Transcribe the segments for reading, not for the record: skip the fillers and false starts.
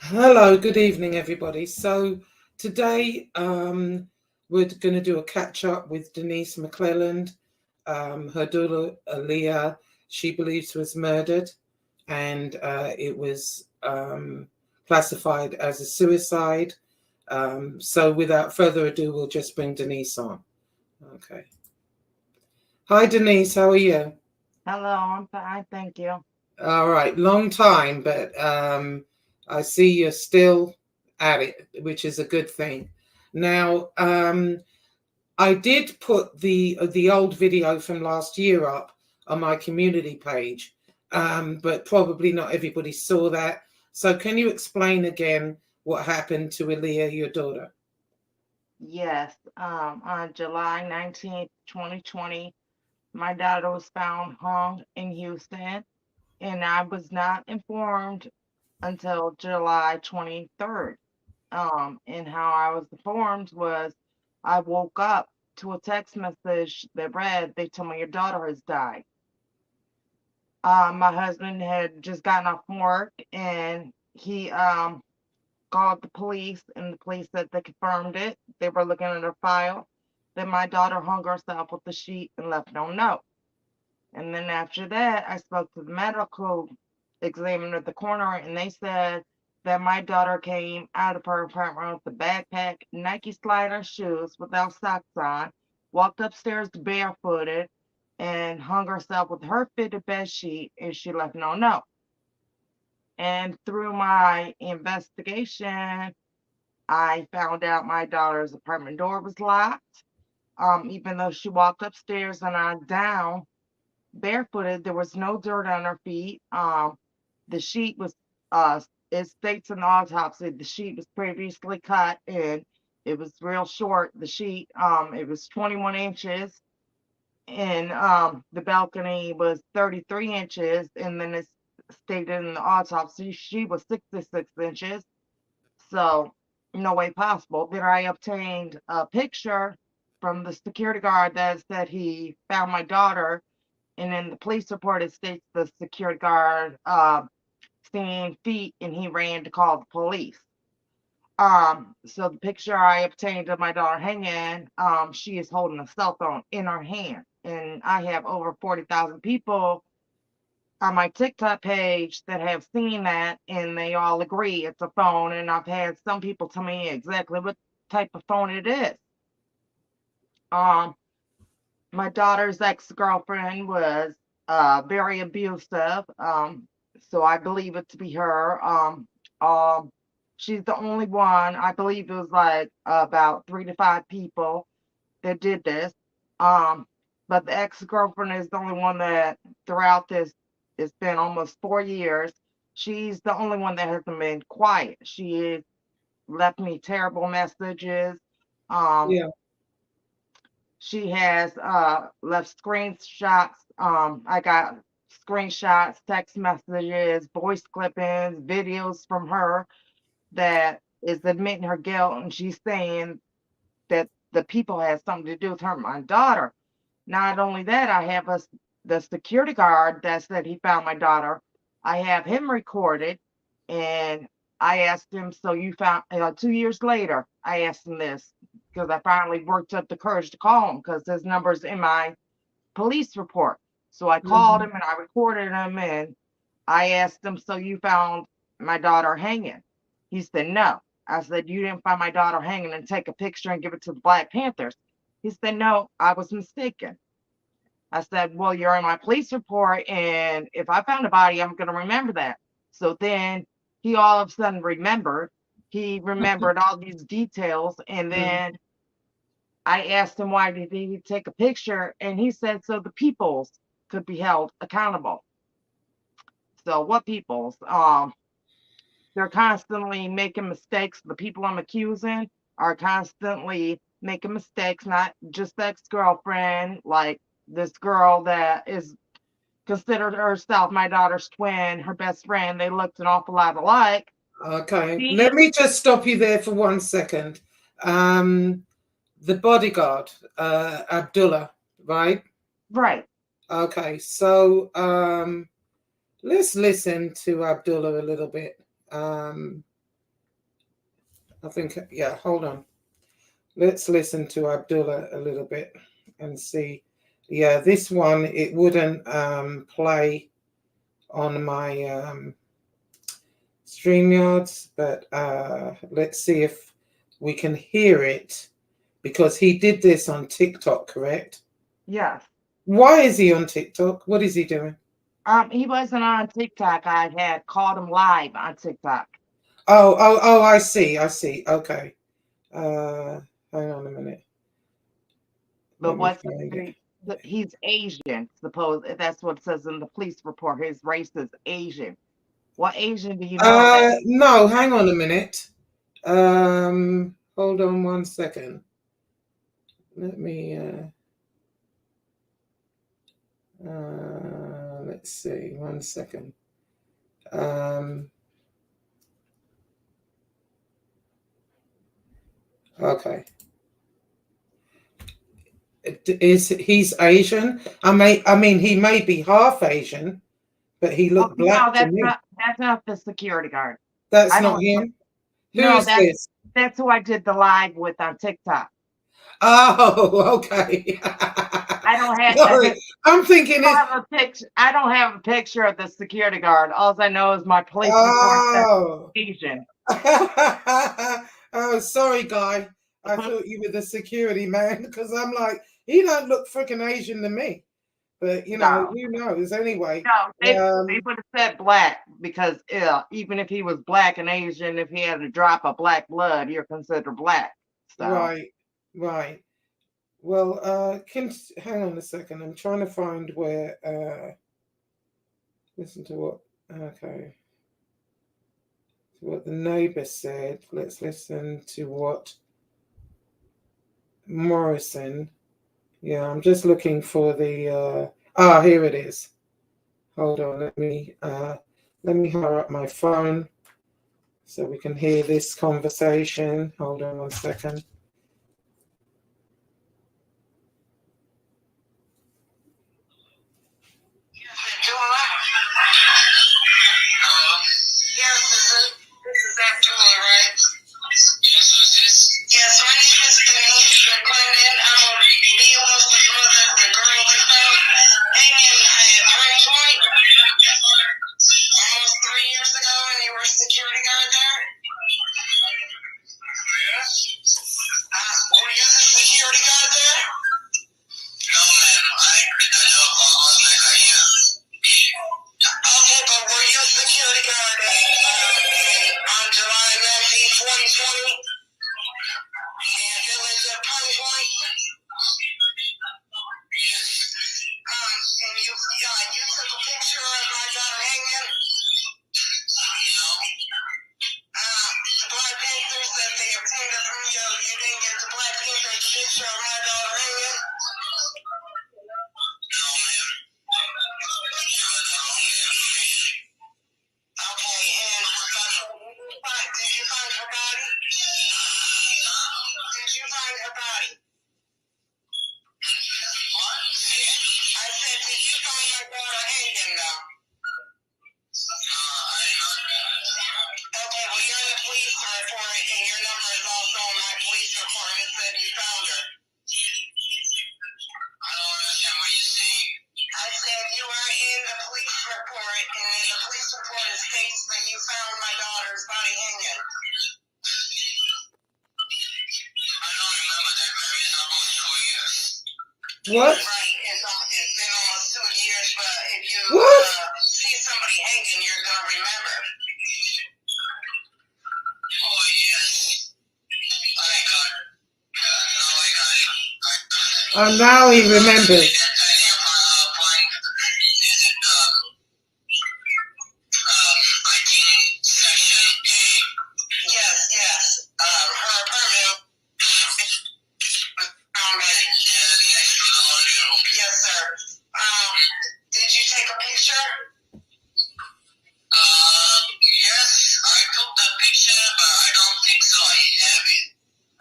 Hello, good evening, everybody. So today we're going to do a catch up with Denise McClelland. Her daughter Aaliyah, she believes was murdered, and it was classified as a suicide. So without further ado, we'll just bring Denise on. Okay. Hi, Denise. How are you? Hello, I'm fine, thank you. All right. Long time, but I see you're still at it, which is a good thing. Now, I did put the old video from last year up on my community page, but probably not everybody saw that. So, can you explain again what happened to Aaliyah, your daughter? Yes, on July 19th, 2020, my daughter was found hung in Houston, and I was not informed until July 23rd. And how I was informed was I woke up to a text message that read, "They told me your daughter has died." My husband had just gotten off from work, and he called the police, and the police said they confirmed it. They were looking at her file. That my daughter hung herself with the sheet and left no note. And then after that, I spoke to the medical examiner at the coroner, and they said that my daughter came out of her apartment with a backpack, Nike slider shoes without socks on, walked upstairs barefooted, and hung herself with her fitted bed sheet, and she left no note. And through my investigation, I found out my daughter's apartment door was locked. Even though she walked upstairs and on down barefooted, there was no dirt on her feet. The sheet was, it states in the autopsy, the sheet was previously cut and it was real short. The sheet, it was 21 inches, and the balcony was 33 inches, and then it's stated in the autopsy she was 66 inches. So no way possible. Then I obtained a picture from the security guard that said he found my daughter, and in the police report it states the security guard seen feet and he ran to call the police. So the picture I obtained of my daughter hanging, she is holding a cell phone in her hand, and I have over 40,000 people on my TikTok page that have seen that, and they all agree it's a phone. And I've had some people tell me exactly what type of phone it is. Um, my daughter's ex-girlfriend was very abusive, so I believe it to be her. Um, she's the only one. I believe it was like about 3 to 5 people that did this. Um, but the ex-girlfriend is the only one that throughout this, it's been almost 4 years. She's the only one that hasn't been quiet. She has left me terrible messages. Um, Yeah. she has left screenshots. I got screenshots, text messages, voice clippings, videos from her that is admitting her guilt, and she's saying that the people had something to do with her, my daughter. Not only that, I have the security guard that said he found my daughter. I have him recorded, and I asked him, "So you found?" 2 years later, I asked him this because I finally worked up the courage to call him because his number's in my police report. So I called Mhm. him and I recorded him, and I asked him, "So you found my daughter hanging?" He said, "No." I said, "You didn't find my daughter hanging and take a picture and give it to the Black Panthers?" He said, "No, I was mistaken." I said, "Well, you're in my police report, and if I found a body, I'm going to remember that." So then he all of a sudden remembered. He remembered all these details, and Mhm. then I asked him why did he take a picture, and he said so the peoples could be held accountable. So what peoples? They're constantly making mistakes. The people I'm accusing are constantly making mistakes, not just the ex-girlfriend, like this girl that is considered herself my daughter's twin, her best friend. They looked an awful lot alike. Okay. She, Let me just stop you there for 1 second. Um, the bodyguard, Abdullah, right? right. Okay, so let's listen to Abdullah a little bit. Um, I think, yeah, hold on. Let's listen to Abdullah a little bit and see. Yeah, this one, it wouldn't play on my StreamYards, but let's see if we can hear it, because he did this on TikTok, correct? Yes. Why is he on TikTok? What is he doing? He wasn't on TikTok. I had called him live on TikTok. Oh, I see. Okay. Hang on a minute. But he's Asian, suppose that's what it says in the police report. His race is Asian. What Asian do you know that? No, hang on a minute. Hold on one second. Let me let's see, 1 second. Okay. He's Asian? I mean he may be half Asian, but he looked black no, to me. that's not the security guard. That's not him? No, this? That's who I did the live with on TikTok. Oh, okay. I don't have. Sorry, I'm thinking I don't have a picture of the security guard. All I know is my police report says Asian. Oh, sorry, guy. I thought you were the security man, because I'm like, he don't look freaking Asian to me. But you know, who knows? Anyway, no, they would have said black, because even if he was black and Asian, if he had a drop of black blood, you're considered black. So. Right. Well, hang on a second. I'm trying to find where. Listen to what. Okay. What the neighbor said. Let's listen to what Morrison. Yeah, I'm just looking for the. Here it is. Hold on. Let me hire up my phone so we can hear this conversation. Hold on 1 second. This is Abdullah, right? Yes, my name is Denise McClendon. I'm Leah Wilson's mother, the girl that fell hanging at Pine Point almost 3 years ago, and you were a security guard there? Yes. Were you the security guard there? No, ma'am. I did the job almost like a year. Okay, but were you a security guard on July 19, 2020? And village of Pine Point? And you took a picture of my daughter hanging? No. The Black Panthers said they obtained it from you. You didn't get the Black Panthers picture of my daughter hanging? No, ma'am. Okay, and did you find her body? Did you find her body? What? I said, did you find my daughter hanging though? Okay, well you're in the police report and your number is also on my police report and it said you found her. I don't understand what you're saying. I said you are in the police report and in the police report it states that you found my daughter's body hanging. I don't remember that, man. It's almost 2 years. What? Right, it's been almost 2 years, but if you see somebody hanging, you're going to remember. Oh, yes. I got it. Now he remembers. Yes. Her apartment. Yes, sir. Did you take a picture? Yes, I took the picture, but I don't think so. I have it.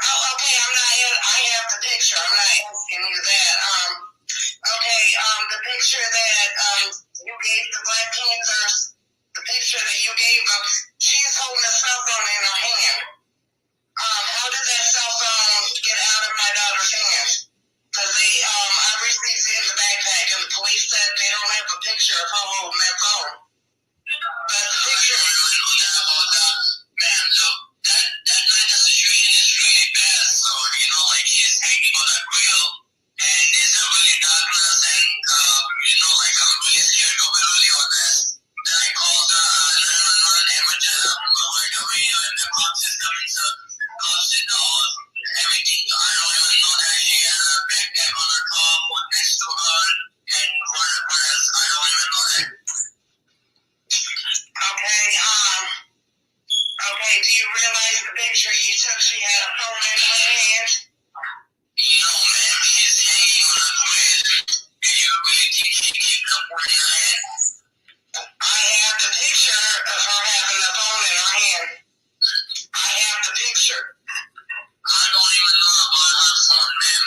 Oh, okay. I have the picture. I'm not asking you that. Okay. The picture that you gave the Black Panthers, the picture that you gave them, she's holding a cell phone in her hand. picture of her holding that phone. That's the picture. Man, so that night the situation is really bad. So, you know, like she's hanging on that grill and it's a really darkness and, you know, like I'm really scared of it really on this. Then I called 911 and went right away and the cops is coming to cops in the house, everything. I don't even know that she had a backpack on her top or next to her and what else. I don't even know that. Okay, do you realize the picture you took? She had a phone in her hand. No, ma'am, she's hanging on a grid. Do you really think she keeps the phone in her hand? I have the picture of her having the phone in her hand. I have the picture. I don't even know about her phone, ma'am.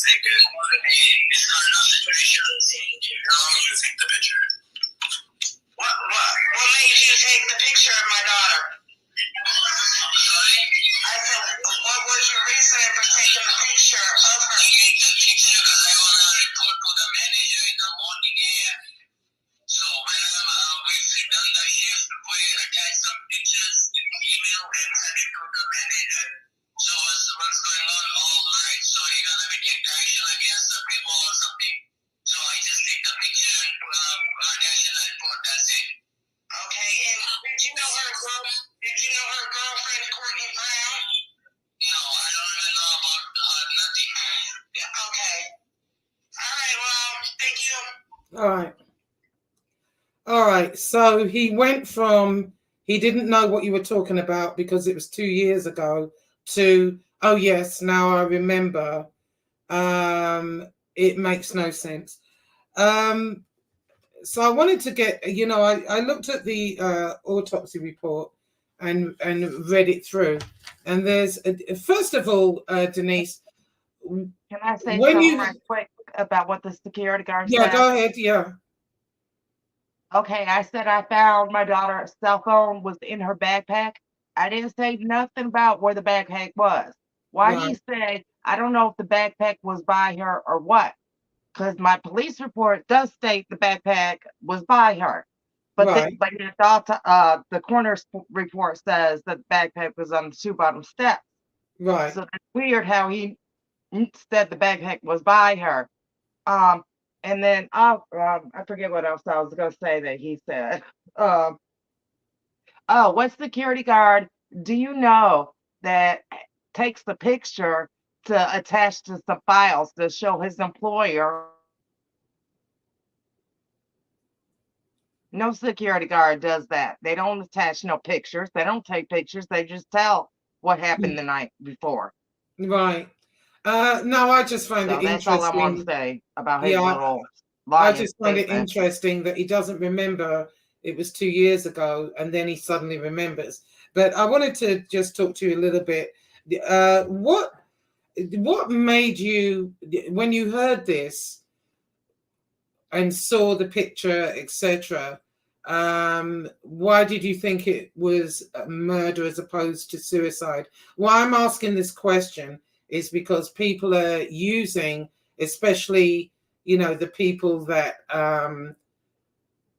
This kind of situation. How long you take the picture? What made you take the picture of my daughter? Sorry? I said, what was your reason for taking the picture of her? I take the picture because I want to report to the manager in the morning AM. So when we done the shift, we attach some pictures in email and send it to the manager. So what's going on all night? So he gonna be taking action against the people or something. So I just take the picture and action report. That's it. Okay, and did you know her girlfriend, Courtney Brown? No, I don't even know about her, nothing. Yeah, okay. All right, well, thank you. All right. All right. So he went from he didn't know what you were talking about because it was 2 years ago to, oh yes, now I remember. It makes no sense. So I wanted to get, you know, I looked at the autopsy report and read it through. And there's, first of all, Denise. Can I say when something you, right quick about what the security guard yeah, said? go ahead, yeah. Okay, I said I found my daughter's cell phone was in her backpack. I didn't say nothing about where the backpack was. Why Right. he said, I don't know if the backpack was by her or what. Because my police report does state the backpack was by her. But Right. the coroner's report says that the backpack was on the two bottom steps. Right. So it's weird how he said the backpack was by her. And then I forget what else I was gonna say that he said. Oh, what security guard do you know that takes the picture to attach to some files to show his employer? No security guard does that. They don't attach no pictures. They don't take pictures. They just tell what happened the night before. Right. No, I just find So it that's all I want to interesting. say about his Yeah, little I lying just find it statement. interesting that he doesn't remember it was 2 years ago and then he suddenly remembers. But I wanted to just talk to you a little bit. What made you, when you heard this and saw the picture, etc., why did you think it was a murder as opposed to suicide? Why I'm asking this question is because people are using, especially, you know, the people that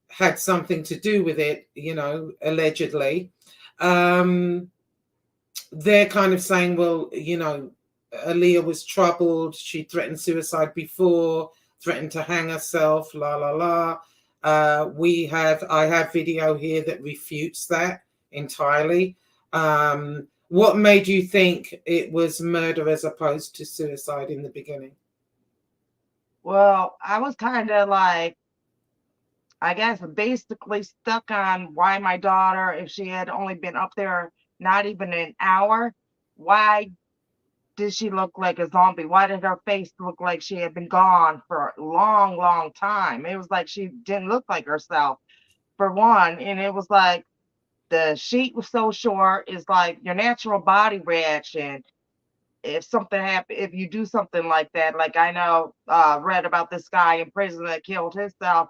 had something to do with it, you know, allegedly, they're kind of saying, well, you know, Aaliyah was troubled. She threatened suicide before, threatened to hang herself, la, la, la. I have video here that refutes that entirely. What made you think it was murder as opposed to suicide in the beginning? Well, I was kind of like, I guess, basically stuck on why my daughter, if she had only been up there not even an hour, why did she look like a zombie? Why did her face look like she had been gone for a long, long time? It was like she didn't look like herself, for one. And it was like the sheet was so short. It's like your natural body reaction. If something happened, if you do something like that, like I know, read about this guy in prison that killed himself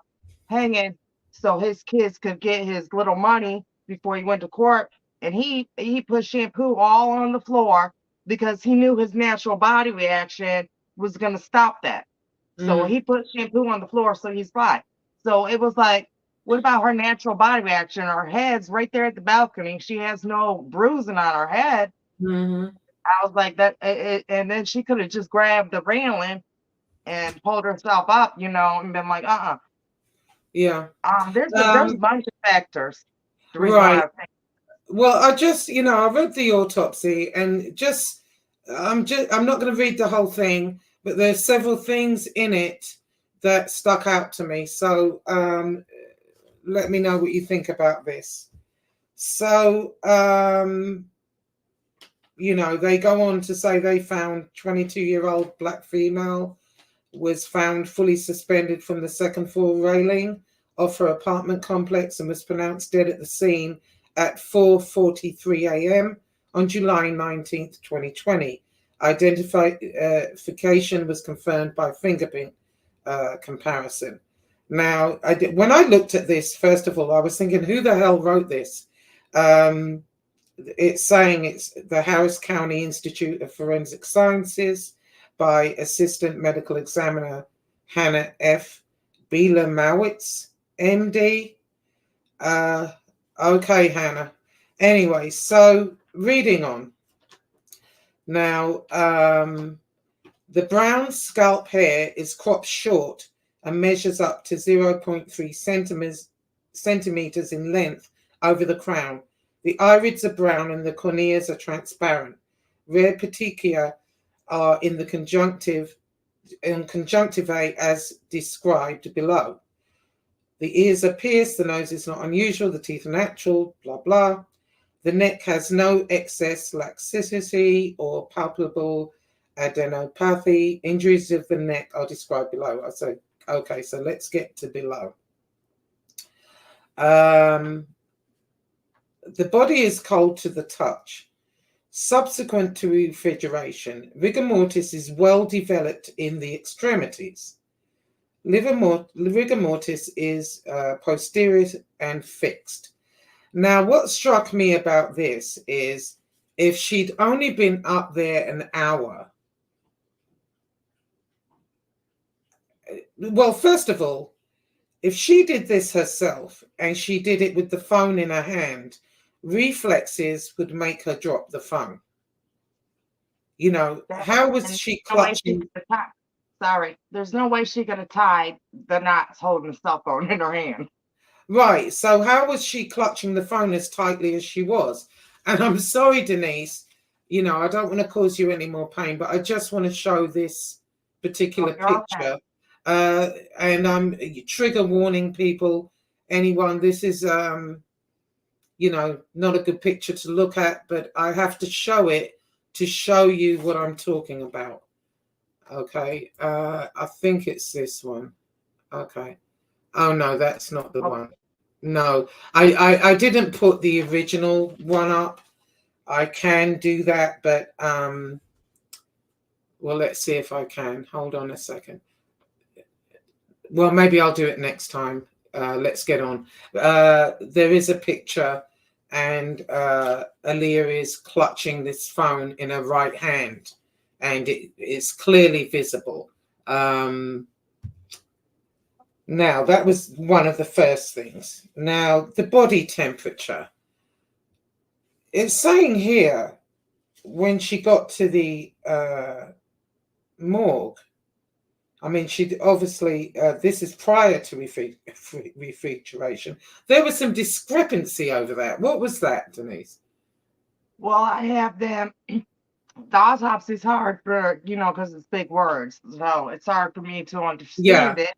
hanging so his kids could get his little money before he went to court, and he put shampoo all on the floor because he knew his natural body reaction was going to stop that. So he put shampoo on the floor, so he's fine. So it was like, what about her natural body reaction? Her head's right there at the balcony. She has no bruising on her head. I was like that, and then she could have just grabbed the railing and pulled herself up, you know, and been like, Yeah. There's a bunch of factors. Right. Well, I just, you know, I read the autopsy, and I'm not going to read the whole thing, but there's several things in it that stuck out to me. So let me know what you think about this. So, you know, they go on to say they found 22-year-old black female was found fully suspended from the second floor railing of her apartment complex and was pronounced dead at the scene at 4:43 a.m. on July 19th, 2020. Identification was confirmed by fingerprint comparison. Now, when I looked at this, first of all, I was thinking, who the hell wrote this? It's saying it's the Harris County Institute of Forensic Sciences by Assistant Medical Examiner Hannah F. Bieler-Mowitz, MD. Okay, Hannah. Anyway, so reading on. Now, the brown scalp hair is cropped short and measures up to 0.3 centimeters in length over the crown. The irids are brown and the corneas are transparent. Rare petechia are in the conjunctivae as described below. The ears are pierced, the nose is not unusual, the teeth are natural, blah, blah. The neck has no excess laxity or palpable adenopathy. Injuries of the neck are described below. I say, okay, so let's get to below. The body is cold to the touch. Subsequent to refrigeration, rigor mortis is well developed in the extremities. Rigor mortis is posterior and fixed. Now, what struck me about this is if she'd only been up there an hour. Well, first of all, if she did this herself and she did it with the phone in her hand, reflexes would make her drop the phone. You know, how was she clutching? Sorry, there's no way she could have tied the knots holding the cell phone in her hand. Right, so how was she clutching the phone as tightly as she was? And I'm sorry, Denise, you know, I don't want to cause you any more pain, but I just want to show this particular picture. And I'm trigger warning people, anyone, this is, you know, not a good picture to look at, but I have to show it to show you what I'm talking about. Okay, I think it's this one. Okay. Oh, no, that's not the one. No, I didn't put the original one up. I can do that, but, well, let's see if I can. Hold on a second. Well, maybe I'll do it next time. Let's get on. There is a picture, and Aaliyah is clutching this phone in her right hand, and it's clearly visible. Now, that was one of the first things. Now, the body temperature. It's saying here, when she got to the morgue, I mean, she obviously, this is prior to refrigeration. There was some discrepancy over that. What was that, Denise? Well, I have them. The autopsy is hard for, you know, because it's big words. So it's hard for me to understand it.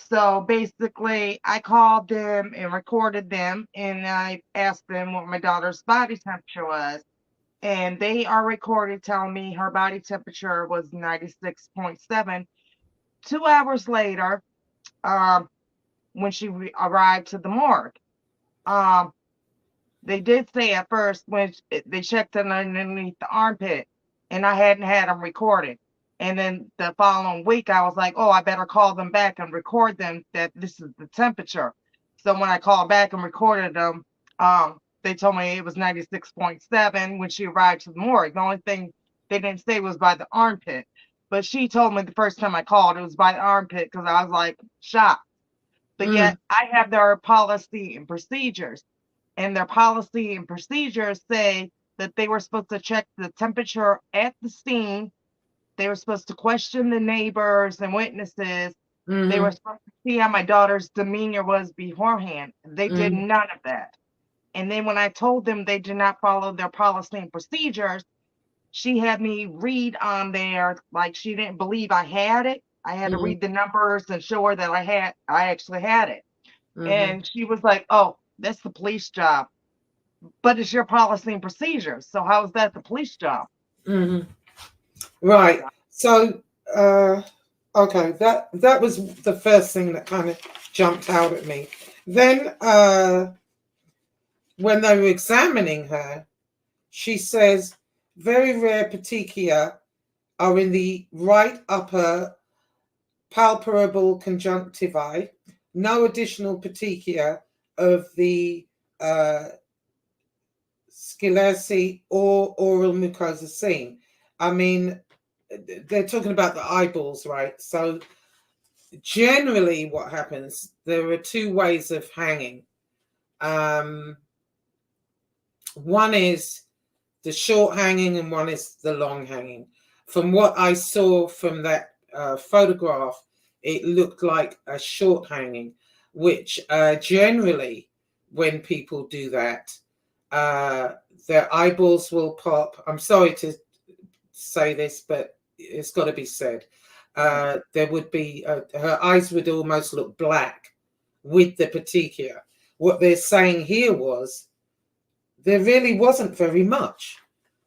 So basically, I called them and recorded them, and I asked them what my daughter's body temperature was. And they are recorded telling me her body temperature was 96.7. 2 hours later, when she arrived to the morgue, they did say at first when they checked underneath the armpit, and I hadn't had them recorded. And then the following week, I was like, oh, I better call them back and record them that this is the temperature. So when I called back and recorded them, they told me it was 96.7 when she arrived to the morgue. The only thing they didn't say was by the armpit. But she told me the first time I called, it was by the armpit because I was like shocked. But yet I have their policy and procedures, and their policy and procedures say that they were supposed to check the temperature at the scene. They were supposed to question the neighbors and witnesses. They were supposed to see how my daughter's demeanor was beforehand. They did none of that. And then when I told them they did not follow their policy and procedures, she had me read on there like she didn't believe I had it. I had to read the numbers and show her that I actually had it. And she was like, oh, that's the police job. But it's your policy and procedures. So how is that the police job? Right. So, okay, that was the first thing that kind of jumped out at me. Then when they were examining her, she says very rare petechia are in the right upper palpable conjunctivi, no additional petechia of the sclerosing or oral mucosa seen. I mean, they're talking about the eyeballs, right? So generally what happens, there are two ways of hanging. One is the short hanging and one is the long hanging. From what I saw from that photograph, it looked like a short hanging, which generally when people do that, their eyeballs will pop. I'm sorry to say this, but it's got to be said. There would be, her eyes would almost look black with the petechia. What they're saying here was, there really wasn't very much,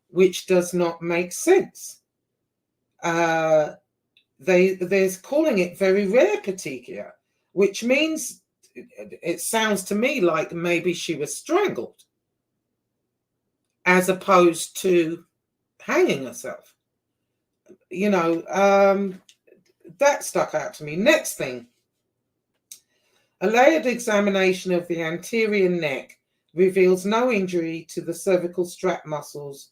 which does not make sense. They're calling it very rare petechia, which means it sounds to me like maybe she was strangled as opposed to hanging herself. You know, that stuck out to me. Next thing, a layered examination of the anterior neck reveals no injury to the cervical strap muscles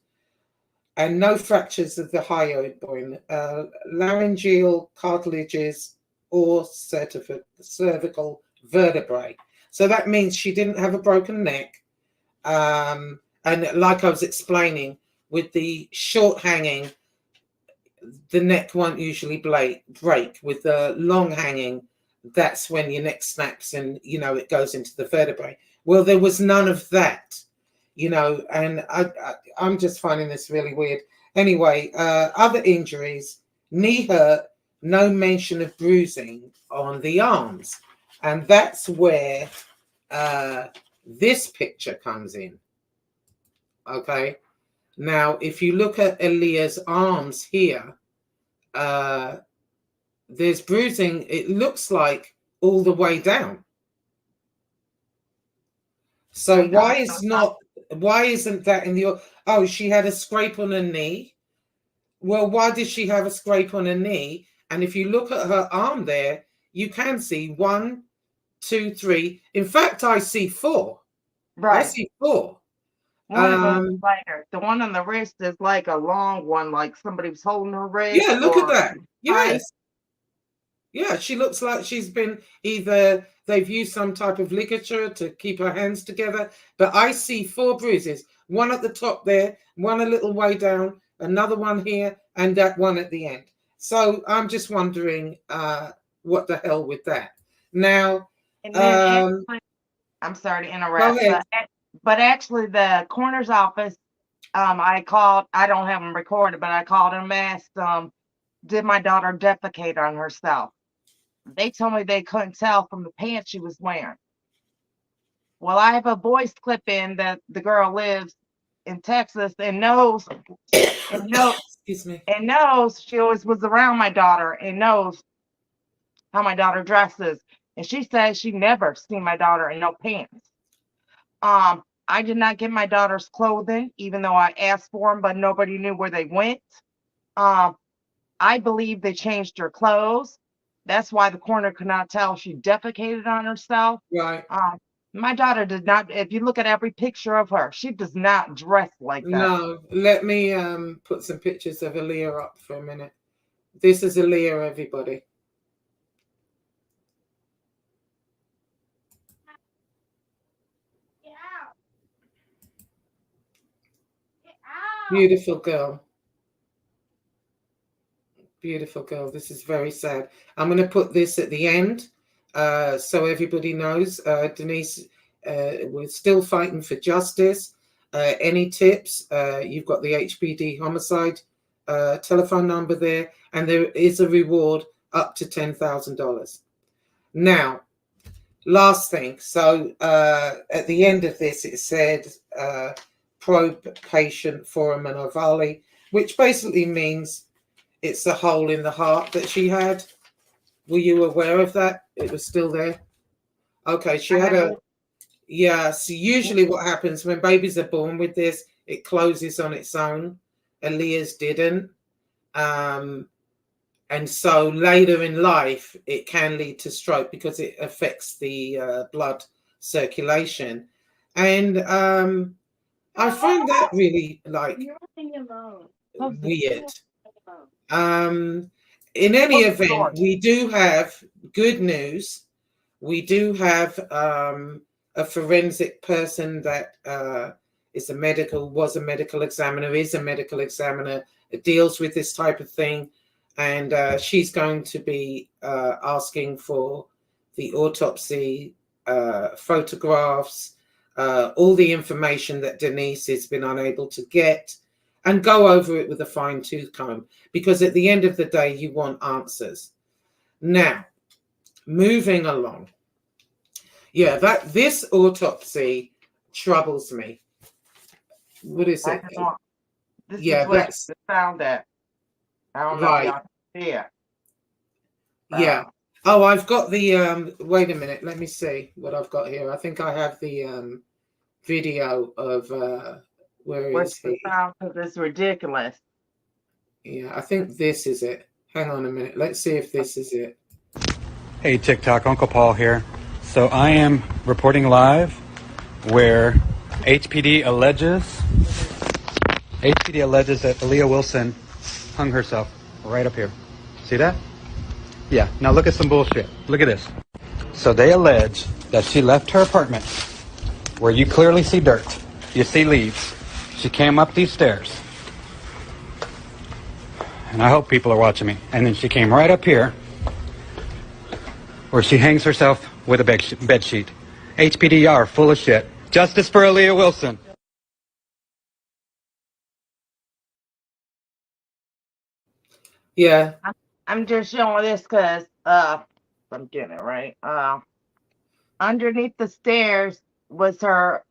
and no fractures of the hyoid bone, laryngeal cartilages, or cervical vertebrae. So that means she didn't have a broken neck. And like I was explaining, with the short hanging, the neck won't usually break. With the long hanging, that's when your neck snaps and, you know, it goes into the vertebrae. Well, there was none of that, you know, and I'm just finding this really weird. Anyway, other injuries, knee hurt, no mention of bruising on the arms. And that's where this picture comes in. Okay. Now, if you look at Aaliyah's arms here, there's bruising. It looks like all the way down. So why isn't that in the, oh, she had a scrape on her knee. Well, why did she have a scrape on her knee? And if you look at her arm there, you can see 1, 2, 3. In fact, I see 4. Right. I see 4. One of them is lighter. The one on the wrist is like a long one, like somebody was holding her wrist. Yeah, look at that. Yes. Yeah, she looks like she's been either they've used some type of ligature to keep her hands together. But I see 4 bruises, one at the top there, one a little way down, another one here, and that one at the end. So I'm just wondering what the hell with that. Now, and then actually, I'm sorry to interrupt, but actually the coroner's office, I called, I don't have them recorded, but I called and asked, did my daughter defecate on herself? They told me they couldn't tell from the pants she was wearing. Well, I have a voice clip in that the girl lives in Texas and knows, excuse me, and knows she always was around my daughter and knows how my daughter dresses. And she says she never seen my daughter in no pants. I did not get my daughter's clothing, even though I asked for them, but nobody knew where they went. I believe they changed her clothes. That's why the coroner could not tell she defecated on herself. Right. My daughter did not. If you look at every picture of her, she does not dress like that. No, let me put some pictures of Aaliyah up for a minute. This is Aaliyah, everybody. Beautiful girl. Beautiful girl. This is very sad. I'm going to put this at the end so everybody knows. Denise, we're still fighting for justice. Any tips? You've got the HPD homicide telephone number there, and there is a reward up to $10,000. Now, last thing. So at the end of this, it said pro-patient forum and ovale, which basically means it's a hole in the heart that she had. Were you aware of that? It was still there? Okay, she had a... Yeah, so usually what happens when babies are born with this, it closes on its own. Aaliyah's didn't. And so later in life, it can lead to stroke because it affects the blood circulation. And I find that really weird. In any event, we do have good news. We do have a forensic person that was a medical examiner, is a medical examiner, that deals with this type of thing. And she's going to be asking for the autopsy photographs, all the information that Denise has been unable to get, and go over it with a fine-tooth comb, because at the end of the day, you want answers. Now, moving along. Yeah, this autopsy troubles me. What is it? This yeah, is what that's found that. I don't know right. if y'all can see it. Yeah. Oh, I've got the wait a minute, let me see what I've got here. I think I have the video of where is he? Because it's ridiculous. Yeah, I think this is it. Hang on a minute. Let's see if this is it. Hey, TikTok, Uncle Paul here. So I am reporting live where HPD alleges that Aaliyah Wilson hung herself right up here. See that? Yeah. Now look at some bullshit. Look at this. So they allege that she left her apartment where you clearly see dirt. You see leaves. She came up these stairs. And I hope people are watching me. And then she came right up here where she hangs herself with a bed sheet. HPD are full of shit. Justice for Aaliyah Wilson. Yeah. I'm just showing this because I'm getting it right. Underneath the stairs was her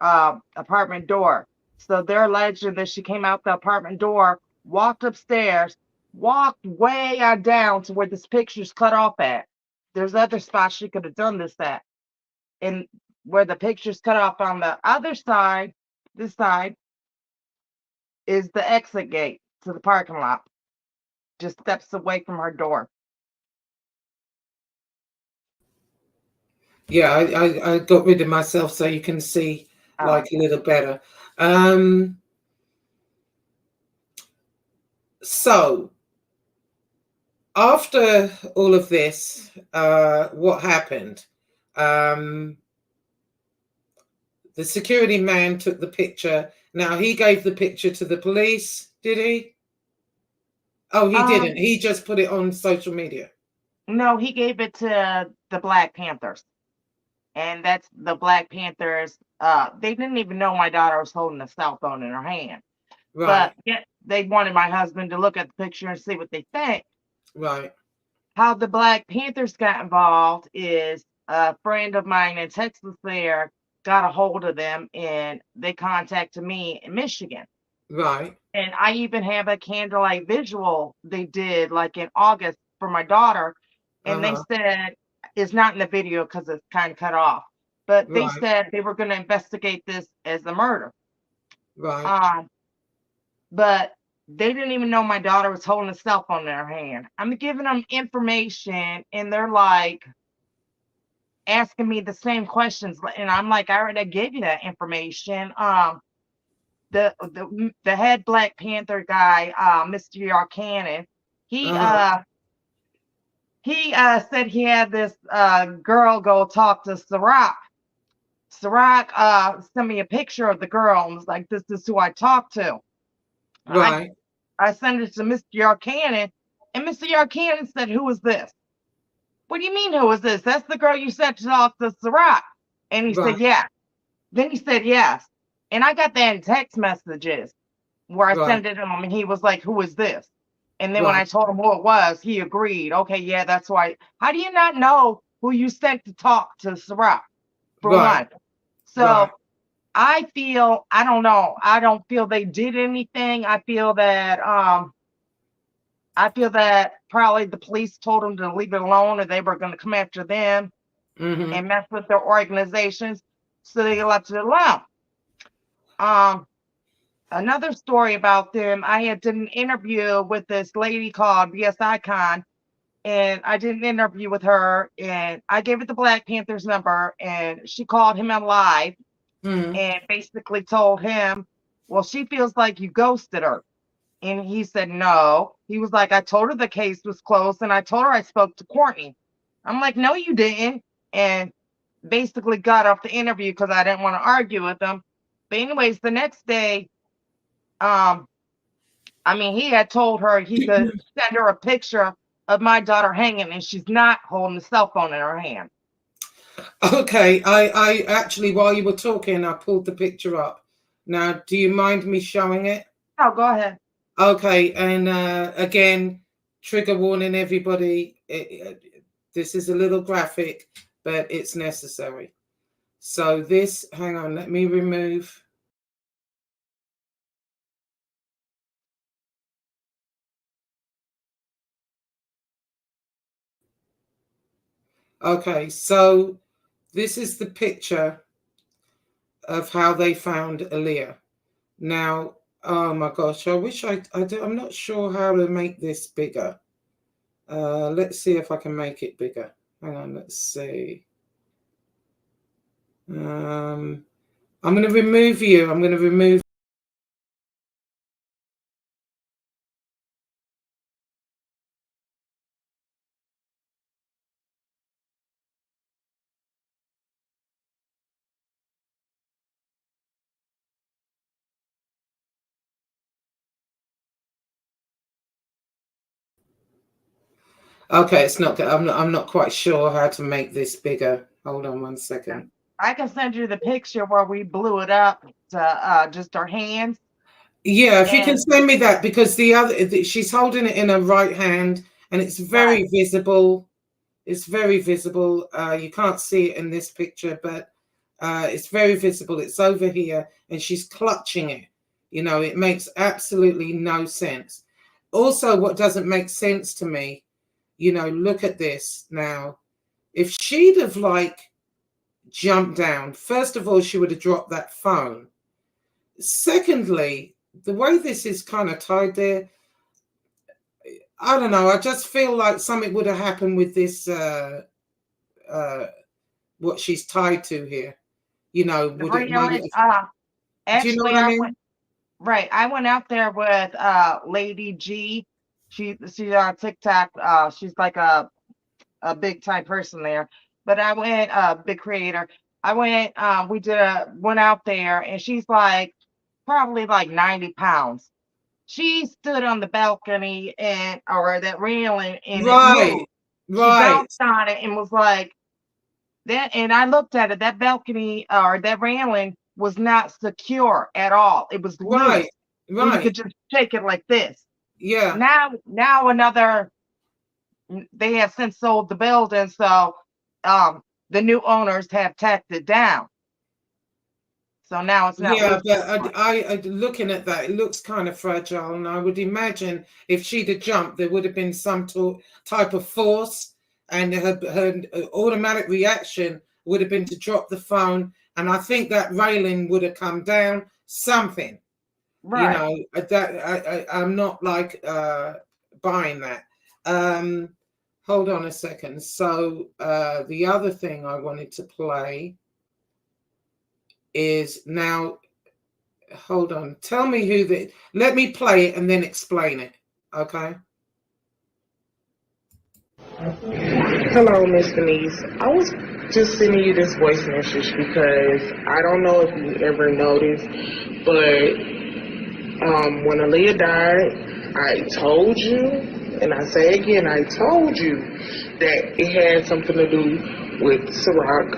apartment door. So they're alleging that she came out the apartment door, walked upstairs, walked way down to where this picture's cut off at. There's other spots she could have done this at. And where the picture's cut off on the other side, this side, is the exit gate to the parking lot. Just steps away from her door. Yeah, I got rid of myself so you can see like a little better. So after all of this, what happened? The security man took the picture. Now, he gave the picture to the police, did he? Oh, he didn't. He just put it on social media. No, he gave it to the Black Panthers. And that's the Black Panthers. They didn't even know my daughter was holding a cell phone in her hand. Right. But yeah, they wanted my husband to look at the picture and see what they think. Right. How the Black Panthers got involved is a friend of mine in Texas there got a hold of them, and they contacted me in Michigan. Right. And I even have a candlelight visual they did like in August for my daughter. And they said, it's not in the video because it's kind of cut off, but they said they were going to investigate this as a murder. Right. But they didn't even know my daughter was holding a cell phone in her hand. I'm giving them information and they're like asking me the same questions. And I'm like, I already gave you that information. The head Black Panther guy, Mr. Yarkanen, he he said he had this girl go talk to Ciroc. Ciroc sent me a picture of the girl and was like, "This is who I talked to." Right. I sent it to Mr. Yarkanin, and Mr. Yarkanin said, "Who is this?" "What do you mean, who is this? That's the girl you sent to talk to Ciroc." And he Right. said, "Yeah." Then he said, "Yes." And I got that in text messages where I Right. sent it to him, and he was like, "Who is this?" And then when I Right. told him who it was, he agreed. Okay, yeah, that's why. How do you not know who you sent to talk to Ciroc, for Right. one? So I feel, I don't know. I don't feel they did anything. I feel that probably the police told them to leave it alone, or they were going to come after them Mm-hmm. and mess with their organizations, so they left it alone. Another story about them, I had did an interview with this lady called ASKIGN, and I did an interview with her, and I gave it the Black Panther's number, and she called him on live Mm-hmm. and basically told him, well, she feels like you ghosted her. And he said, no. He was like, I told her the case was closed, and I told her I spoke to Courtney. I'm like, no, you didn't. And basically got off the interview because I didn't want to argue with him. But anyways, the next day, he had told her he could send her a picture of my daughter hanging, and she's not holding a cell phone in her hand. Okay, I actually, while you were talking, I pulled the picture up. Now, do you mind me showing it? Oh, go ahead. Okay, and again, trigger warning, everybody. This is a little graphic, but it's necessary. So this, hang on, let me remove. Okay, so this is the picture of how they found Aaliyah. Now, oh my gosh, I wish I'm not sure how to make this bigger. Let's see if I can make it bigger. Hang on, let's see. I'm going to remove you. I'm going to remove. Okay, it's not good. I'm not quite sure how to make this bigger. Hold on one second. I can send you the picture where we blew it up to just our hands. Yeah, if you can send me that, because the other, she's holding it in her right hand, and it's very visible. It's very visible. You can't see it in this picture, but it's very visible. It's over here, and she's clutching it. You know, it makes absolutely no sense. Also, what doesn't make sense to me, you know, look at this now. If she'd have like jumped down, first of all, she would have dropped that phone. Secondly, the way this is kind of tied there, I don't know. I just feel like something would have happened with this, what she's tied to here. You know, would it maybe? Do you know Actually, what I mean? I went out there with Lady G. She's on TikTok. She's like a big time person there. But I went, big creator. I went, went out there, and she's like probably like 90 pounds. She stood on the balcony or that railing, and it moved. She bounced on it and was like that. And I looked at it. That balcony or that railing was not secure at all. It was loose. And you could just shake it like this. Yeah. Now they have since sold the building, so the new owners have tacked it down. So now it's not. Yeah, but I looking at that, it looks kind of fragile, and I would imagine if she'd have jumped, there would have been some type of force, and her automatic reaction would have been to drop the phone, and I think that railing would have come down. Something, right? You know, that I'm not like buying that. Hold on a second. So the other thing I wanted to play is now, hold on, tell me let me play it and then explain it, okay? Hello, Miss Denise. I was just sending you this voice message because I don't know if you ever noticed, but when Aaliyah died, I told you, and I say again, I told you that it had something to do with Ciroc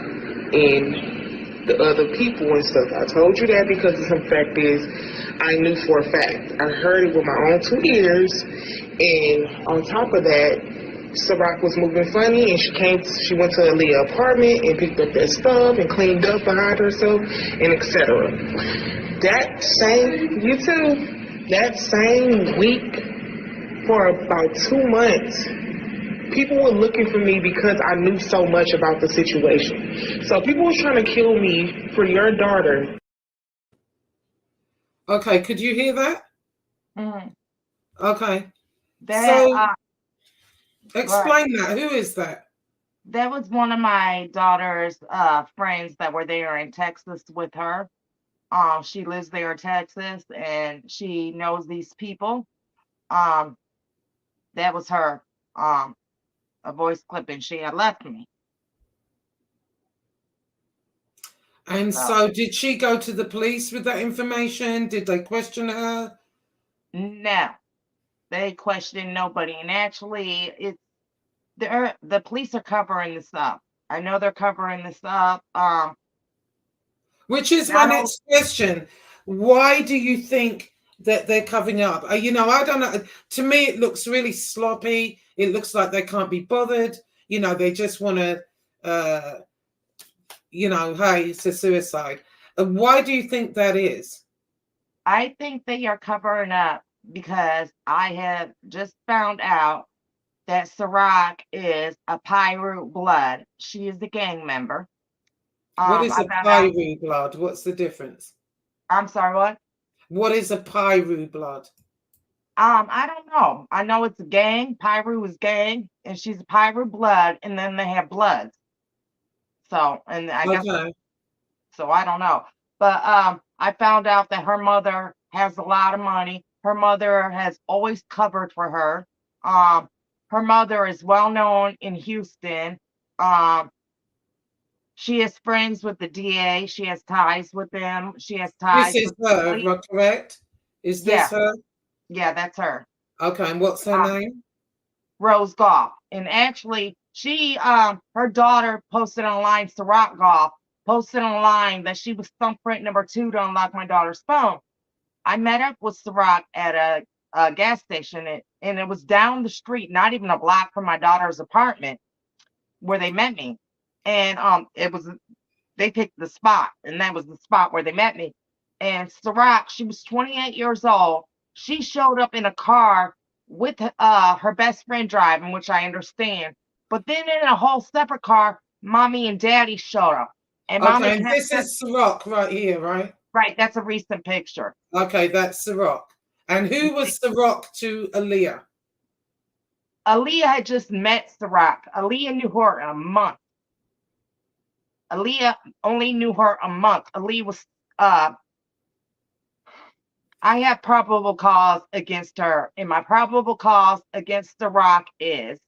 and the other people and stuff. I told you that because the fact is, I knew for a fact. I heard it with my own 2 ears, and on top of that, Ciroc was moving funny, and she went to Aaliyah's apartment and picked up that stuff and cleaned up behind herself and etc. That same week, for about 2 months, people were looking for me because I knew so much about the situation. So people were trying to kill me for your daughter. Okay, could you hear that? Okay. That Explain that. Who is that? that was one of my daughter's friends that were there in Texas with her. She lives there in Texas and she knows these people. That was her. A voice clip, and she had left me. And so did she go to the police with that information? Did they question her? No, they questioned nobody. And actually, the police are covering this up. I know they're covering this up. Which is my next question. Why do you think that they're covering up? I don't know. To me, it looks really sloppy. It looks like they can't be bothered. They just want to, hey, it's a suicide. Why do you think that is? I think they are covering up because I have just found out that Ciroc is a Piru blood. She is a gang member. What is a Piru blood? What's the difference? I'm sorry, what? What is a Piru blood? I don't know. I know it's a gang. Piru is gang, and she's a Piru blood, and then they have bloods. So, and I guess so. I don't know, but I found out that her mother has a lot of money. Her mother has always covered for her. Her mother is well known in Houston. She is friends with the DA. She has ties with them. She has ties. This is her, correct? Is this her? Yeah, that's her. Okay, and what's her name? Rose Goff. And actually, she, her daughter posted online, Ciroc Goff, posted online that she was thumbprint number 2 to unlock my daughter's phone. I met up with Ciroc at a gas station, and it was down the street, not even a block from my daughter's apartment where they met me. And they picked the spot, and that was the spot where they met me. And Ciroc, she was 28 years old. She showed up in a car with her best friend driving, which I understand. But then in a whole separate car, mommy and daddy showed up. And and this is Ciroc right here, right? Right, that's a recent picture. Okay, that's Ciroc. And who was Ciroc to Aaliyah? Aaliyah had just met Ciroc. Aaliyah knew her in a month. Aaliyah only knew her a month. Aaliyah was I have probable cause against her, and my probable cause against Ciroc is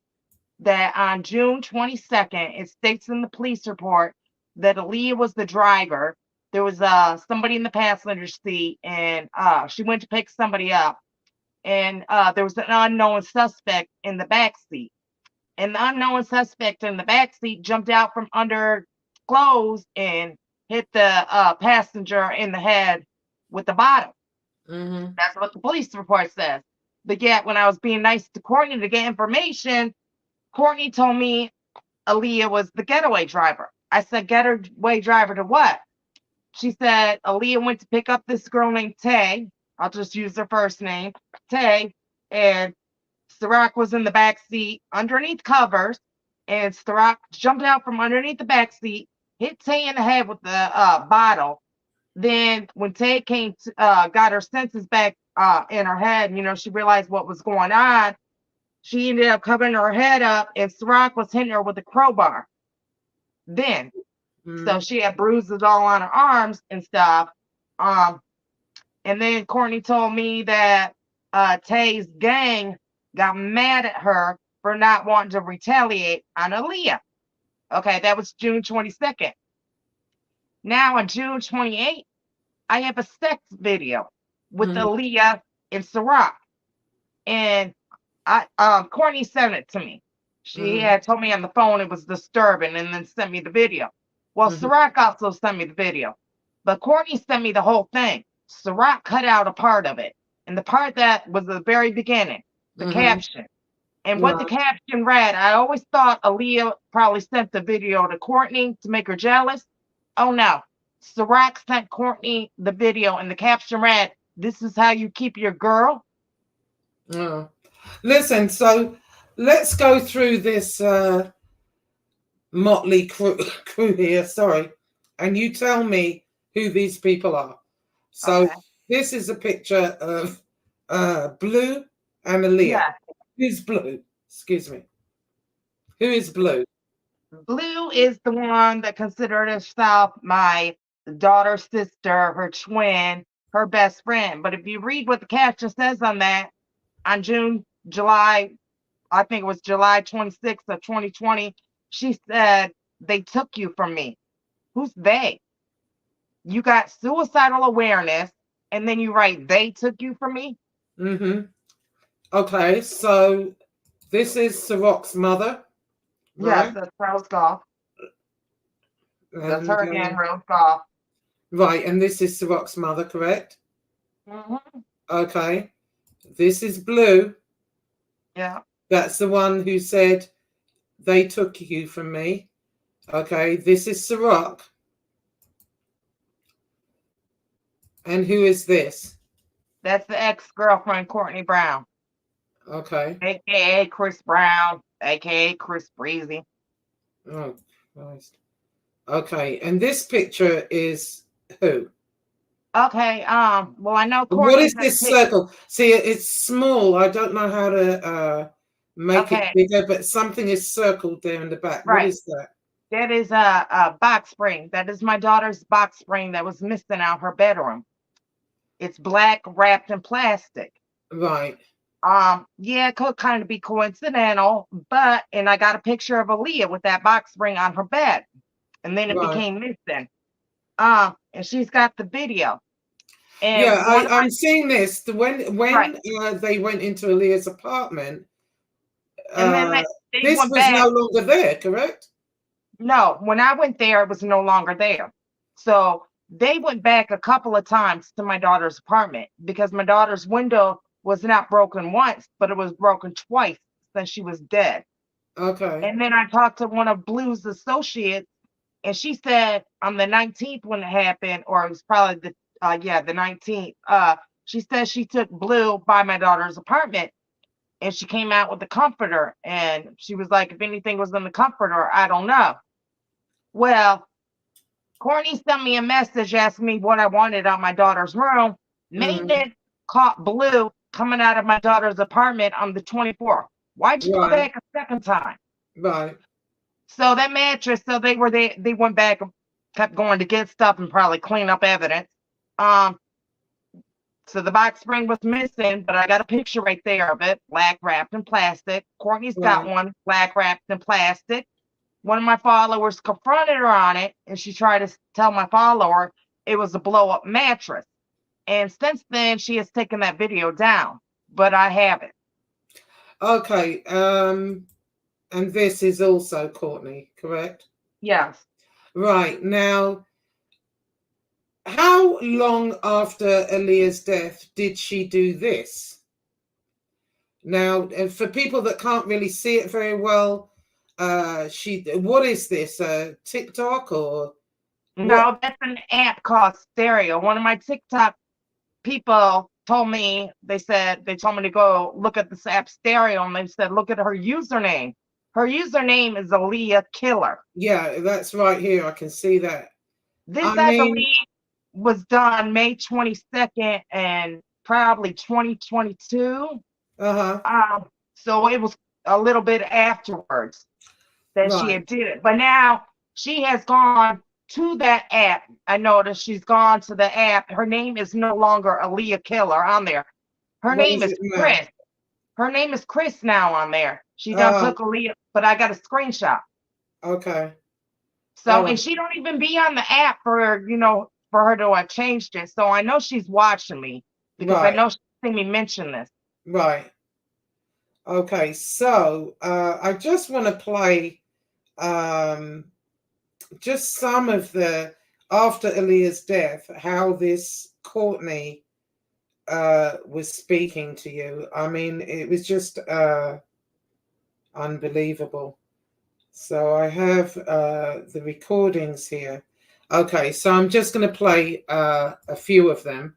that on June 22nd, it states in the police report that Aaliyah was the driver. There was somebody in the passenger seat, and she went to pick somebody up, and there was an unknown suspect in the back seat. And the unknown suspect in the back seat jumped out from under clothes and hit the passenger in the head with the bottle. That's what the police report says. But yet, when I was being nice to Courtney to get information, Courtney told me Aaliyah was the getaway driver. I said, getaway driver to what? She said Aaliyah went to pick up this girl named Tay. I'll just use her first name, Tay. And Ciroc was in the back seat underneath covers. And Ciroc jumped out from underneath the back seat, hit Tay in the head with the bottle. Then when Tay came to, got her senses back in her head, she realized what was going on. She ended up covering her head up, and Ciroc was hitting her with a crowbar. Then, so she had bruises all on her arms and stuff. And then Courtney told me that Tay's gang got mad at her for not wanting to retaliate on Aaliyah. Okay, that was June 22nd. Now on June 28th, I have a sex video with Aaliyah and Ciroc. And Courtney sent it to me. She had told me on the phone it was disturbing and then sent me the video. Well, Ciroc also sent me the video. But Courtney sent me the whole thing. Ciroc cut out a part of it. And the part that was the very beginning, the caption. And what the caption read, I always thought Aaliyah probably sent the video to Courtney to make her jealous. Oh no. Ciroc sent Courtney the video and the caption read, "This is how you keep your girl." Oh. Listen, so let's go through this motley crew here, sorry. And you tell me who these people are. So this is a picture of Blue and Aaliyah. Yeah. Who's Blue? Excuse me. Who is Blue? Blue is the one that considered herself my daughter's sister, her twin, her best friend. But if you read what the caption says on that, on July, I think it was July 26th of 2020, she said, "They took you from me." Who's they? You got suicidal awareness, and then you write, "They took you from me"? Okay, so this is Ciroc's mother. Right? Yes, that's Rose Golf. That's her And, again, Rose Golf. Right, and this is Ciroc's mother, correct? Okay. This is Blue. Yeah. That's the one who said, "They took you from me." Okay, this is Ciroc. And who is this? That's the ex-girlfriend, Courtney Brown. Okay. AKA Chris Brown, AKA Chris Breezy. Oh, Christ. Okay, and this picture is who? Okay, well, I know What is this circle? See, it's small. I don't know how to make it bigger, but something is circled there in the back. Right. What is that? That is a box spring. That is my daughter's box spring that was missing out her bedroom. It's black, wrapped in plastic. Right. Yeah, it could kind of be coincidental, and I got a picture of Aaliyah with that box spring on her bed, and then it became missing. And she's got the video. And yeah, I'm seeing this. When they went into Aaliyah's apartment, and then this was no longer there, correct? No, when I went there, it was no longer there. So they went back a couple of times to my daughter's apartment because my daughter's window was not broken once, but it was broken twice since she was dead. Okay. And then I talked to one of Blue's associates, and she said on the 19th when it happened, or it was probably the 19th, she said she took Blue by my daughter's apartment and she came out with the comforter, and she was like, if anything was in the comforter, I don't know. Well, Courtney sent me a message asking me what I wanted out my daughter's room. Maintenance caught Blue coming out of my daughter's apartment on the 24th. Why'd you go back a second time? Right. So that mattress, so they went back and kept going to get stuff and probably clean up evidence. So the box spring was missing, but I got a picture right there of it, black wrapped in plastic. Courtney's got one, black wrapped in plastic. One of my followers confronted her on it, and she tried to tell my follower it was a blow-up mattress. And since then, she has taken that video down, but I have it. Okay. And this is also Courtney, correct? Yes. Right. Now, how long after Aaliyah's death did she do this? Now, and for people that can't really see it very well, what is this? TikTok or? No, that's an app called Stereo. One of my TikTok people told me, they told me to go look at this app Stereo, and they said, look at her username. Her username is Aaliyah Killer. Yeah, that's right here. I can see that. This, I believe, was done May 22nd and probably 2022. So it was a little bit afterwards that she had did it. But now she has gone to that app. I noticed she's gone to the app. Her name is no longer Aaliyah Killer on there. Her name is Chris. Her name is Chris now on there. She done Oh, took Aaliyah, but I got a screenshot. okay. So, All and right. she don't even be on the app for, for her to have changed it. So I know she's watching me because I Right. know she seen me mention this. Right. Okay. So I just want to play just some of the after Aaliyah's death, how this Courtney was speaking to you. I mean, it was just unbelievable. So I have the recordings here. Okay, so I'm just going to play a few of them.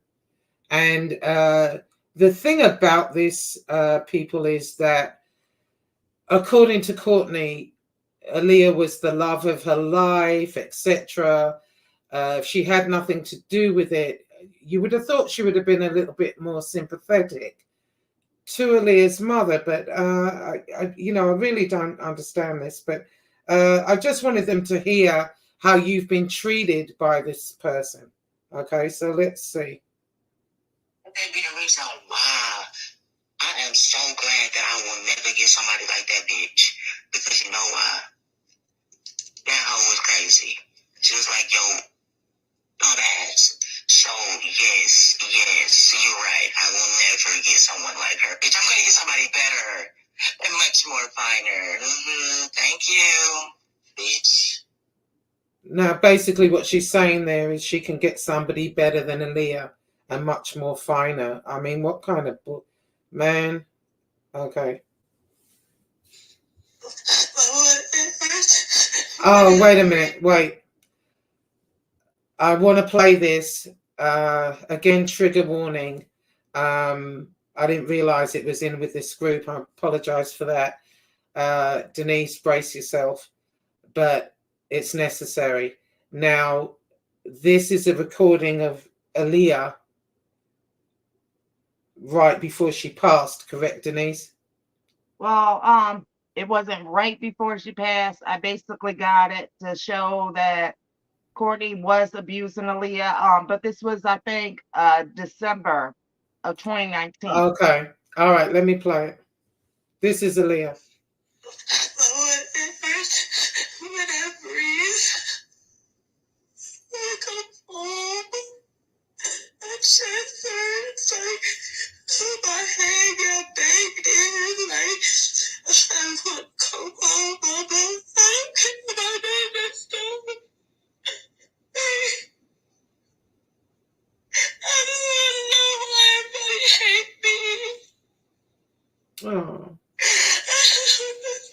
And the thing about this, people, is that according to Courtney, Aaliyah was the love of her life, etc. She had nothing to do with it. You would have thought she would have been a little bit more sympathetic to Aaliyah's mother, but I really don't understand this. But I just wanted them to hear how you've been treated by this person. Okay, so let's see. That be the reason why I am so glad that I will never get somebody like that bitch. Because you know why? That hoe was crazy. She was like, yo, dumb ass. So, yes, you're right. I will never get someone like her. Bitch, I'm going to get somebody better and much more finer. Thank you, bitch. Now, basically what she's saying there is she can get somebody better than Aaliyah and much more finer. I mean, what kind of man? Okay. Oh, wait a minute. Wait. I want to play this. Again, trigger warning. I didn't realize it was in with this group. I apologize for that. Denise, brace yourself. But it's necessary. Now, this is a recording of Aaliyah right before she passed, correct, Denise? Well, it wasn't right before she passed. I basically got it to show that Courtney was abusing Aaliyah. But this was, I think, December of 2019. Okay. All right, let me play it. This is Aaliyah. When I breathe, I come home. I just hurts like my head got baked in. Like I want to come home, Mama. I don't care about that stuff. I just want to know why everybody hate me. Oh. I just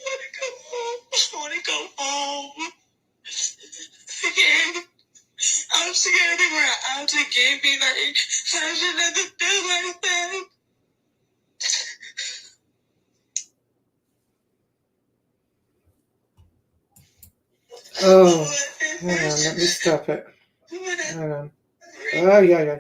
want to come home. I want to go home. Again. I'm scared to where I'm to give me like I should have to do like that. Oh, hang on, let me stop it. Hang on. Oh, yeah.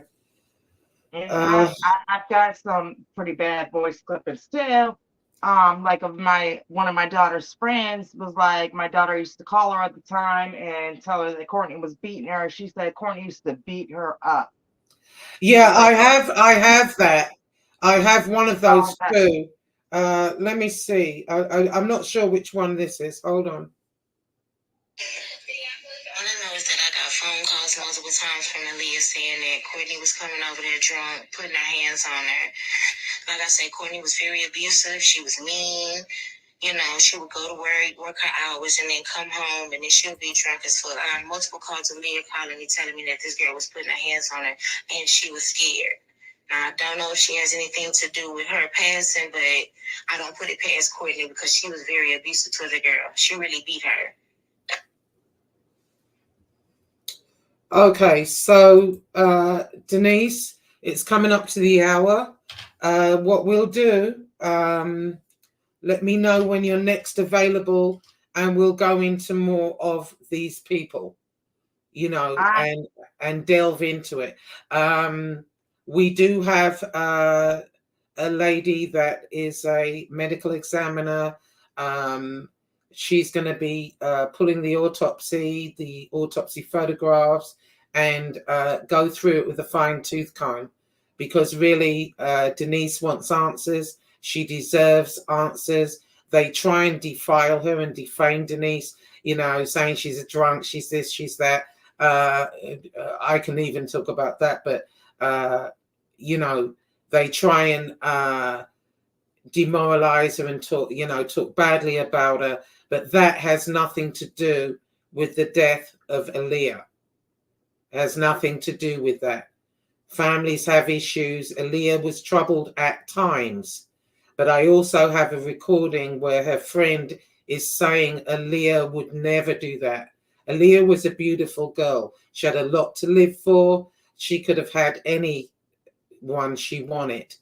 And I've got some pretty bad voice clippings too. Like one of my daughter's friends was like, my daughter used to call her at the time and tell her that Courtney was beating her. She said Courtney used to beat her up. Yeah, I have that. I have one of those too. Let me see. I'm not sure which one this is. Hold on. All I know is that I got phone calls multiple times from Aaliyah saying that Courtney was coming over there drunk, putting her hands on her. Like I said, Courtney was very abusive. She was mean. You know, she would go to work her hours, and then come home, and then she would be drunk as fuck. I got multiple calls of Aaliyah calling me, telling me that this girl was putting her hands on her, and she was scared. Now, I don't know if she has anything to do with her passing, but I don't put it past Courtney because she was very abusive to the girl. She really beat her. Okay, so Denise, it's coming up to the hour. What we'll do, let me know when you're next available, and we'll go into more of these people, and delve into it. We do have a lady that is a medical examiner. She's going to be pulling the autopsy photographs, and go through it with a fine-tooth comb, because really Denise wants answers. She deserves answers. they try and defile her and defame Denise, you know, saying she's a drunk, she's this, she's that. I can even talk about that, but you know, they try and demoralize her and talk, you know, talk badly about her, but that has nothing to do with the death of Aaliyah. It has nothing to do with that. Families have issues. Aaliyah was troubled at times, but I also have a recording where her friend is saying Aaliyah would never do that. Aaliyah was a beautiful girl. She had a lot to live for. She could have had anyone she wanted.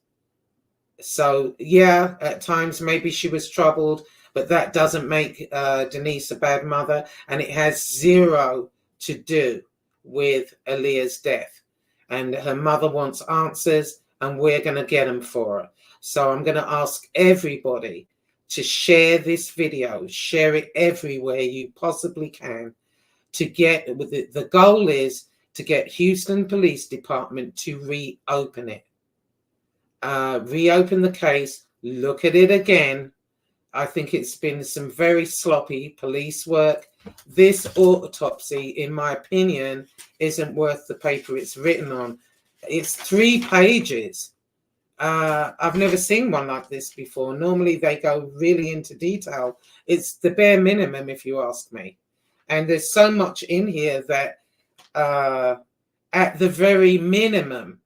So yeah, at times maybe she was troubled, but that doesn't make Denise a bad mother, and it has zero to do with Aaliyah's death. And her mother wants answers, and we're going to get them for her. So I'm going to ask everybody to share this video, share it everywhere you possibly can, to get, the goal is to get Houston Police Department to reopen it. Reopen the case, look at it again. I think it's been some very sloppy police work. This autopsy, in my opinion, isn't worth the paper it's written on. It's 3 pages. I've never seen one like this before. Normally they go really into detail. It's the bare minimum, if you ask me. And there's so much in here that at the very minimum,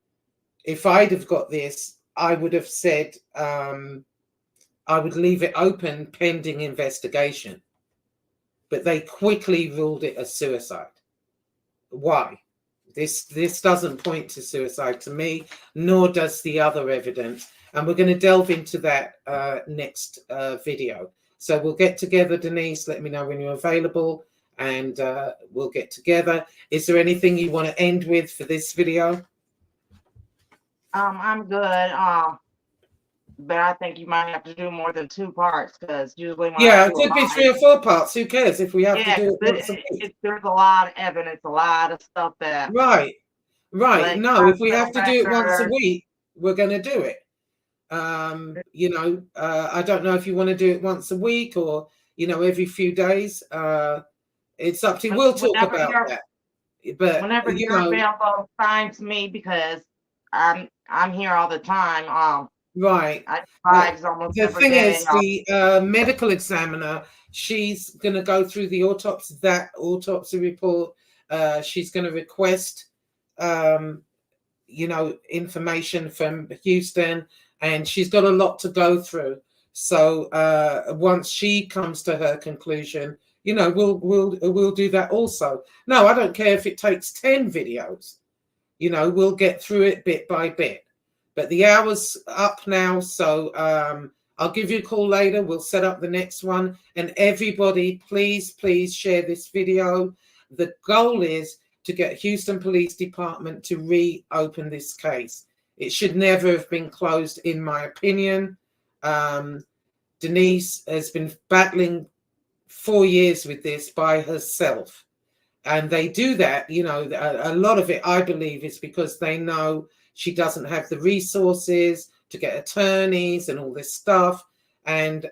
if I'd have got this, I would have said I would leave it open pending investigation. But they quickly ruled it a suicide. Why? This doesn't point to suicide to me, nor does the other evidence. And we're going to delve into that next video. So we'll get together, Denise. Let me know when you're available, and we'll get together. Is there anything you want to end with for this video? I'm good. But I think you might have to do more than 2 parts, because usually when Yeah, I it do could be mine, 3 or 4 parts. Who cares if we have to do it yeah, once a week? there's a lot of evidence, a lot of stuff that. Right. Like, No, if we have to do it once a record. week, we're going to do it. You know, I don't know if you want to do it once a week or, you know, every few days. It's up to you. We'll talk about that. But Whenever you you're know, available, find me, because I'm here all the time. right. I drive almost The every thing day. is, the medical examiner, she's going to go through the autopsy report. She's going to request, you know, information from Houston, and she's got a lot to go through. So once she comes to her conclusion, you know, we'll do that also. No, I don't care if it takes 10 videos. You know, we'll get through it bit by bit. But the hour's up now, so I'll give you a call later. We'll set up the next one. And everybody, please, please share this video. The goal is to get Houston Police Department to reopen this case. It should never have been closed, in my opinion. Denise has been battling 4 years with this by herself. And they do that, you know, a lot of it, I believe, is because they know she doesn't have the resources to get attorneys and all this stuff. And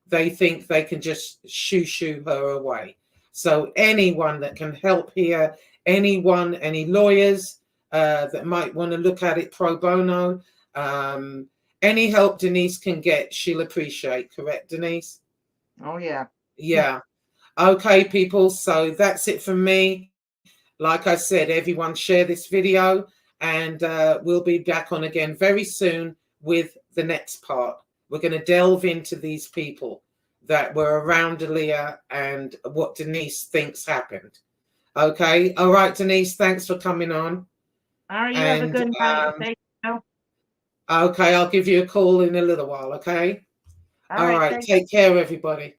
they think they can just shoo her away. So anyone that can help here, any lawyers that might want to look at it pro bono, any help Denise can get, she'll appreciate. Correct, Denise? Oh, yeah. Yeah. Okay, people. So that's it from me. Like I said, everyone share this video, and we'll be back on again very soon with the next part. We're going to delve into these people that were around Aaliyah and what Denise thinks happened. Okay. All right, Denise, thanks for coming on. All right, you have a good night. Thank you. Okay, I'll give you a call in a little while, okay? All right, take care, everybody.